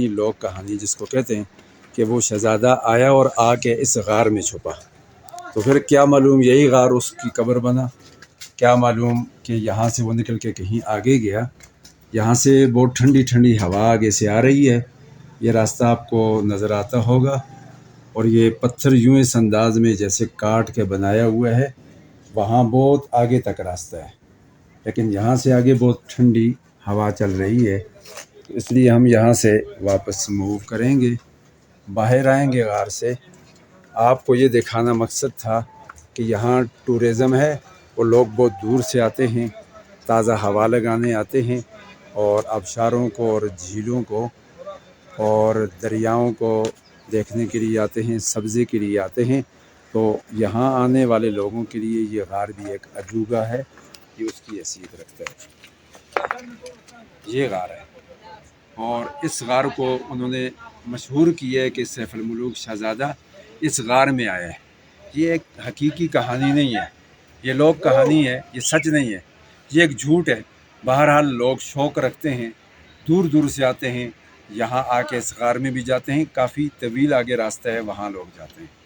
لوگ کہانی جس کو کہتے ہیں کہ وہ شہزادہ آیا اور آ کے اس غار میں چھپا، تو پھر کیا معلوم یہی غار اس کی قبر بنا، کیا معلوم کہ یہاں سے وہ نکل کے کہیں آگے گیا۔ یہاں سے بہت ٹھنڈی ٹھنڈی ہوا آگے سے آ رہی ہے، یہ راستہ آپ کو نظر آتا ہوگا، اور یہ پتھر یوں اس انداز میں جیسے کاٹ کے بنایا ہوا ہے، وہاں بہت آگے تک راستہ ہے، لیکن یہاں سے آگے بہت ٹھنڈی ہوا چل رہی ہے، اس لیے ہم یہاں سے واپس موو کریں گے، باہر آئیں گے غار سے۔ آپ کو یہ دکھانا مقصد تھا کہ یہاں ٹورزم ہے، وہ لوگ بہت دور سے آتے ہیں، تازہ ہوا لگانے آتے ہیں، اور آبشاروں کو اور جھیلوں کو اور دریاؤں کو دیکھنے کے لیے آتے ہیں، سبزی کے لیے آتے ہیں۔ تو یہاں آنے والے لوگوں کے لیے یہ غار بھی ایک عجوبہ ہے، یہ اس کی حیثیت رکھتا ہے۔ یہ غار ہے، اور اس غار کو انہوں نے مشہور کیا ہے کہ سیف الملوک شہزادہ اس غار میں آیا ہے۔ یہ ایک حقیقی کہانی نہیں ہے، یہ لوگ کہانی ہے، یہ سچ نہیں ہے، یہ ایک جھوٹ ہے۔ بہرحال لوگ شوق رکھتے ہیں، دور دور سے آتے ہیں، یہاں آ کے اس غار میں بھی جاتے ہیں، کافی طویل آگے راستہ ہے، وہاں لوگ جاتے ہیں۔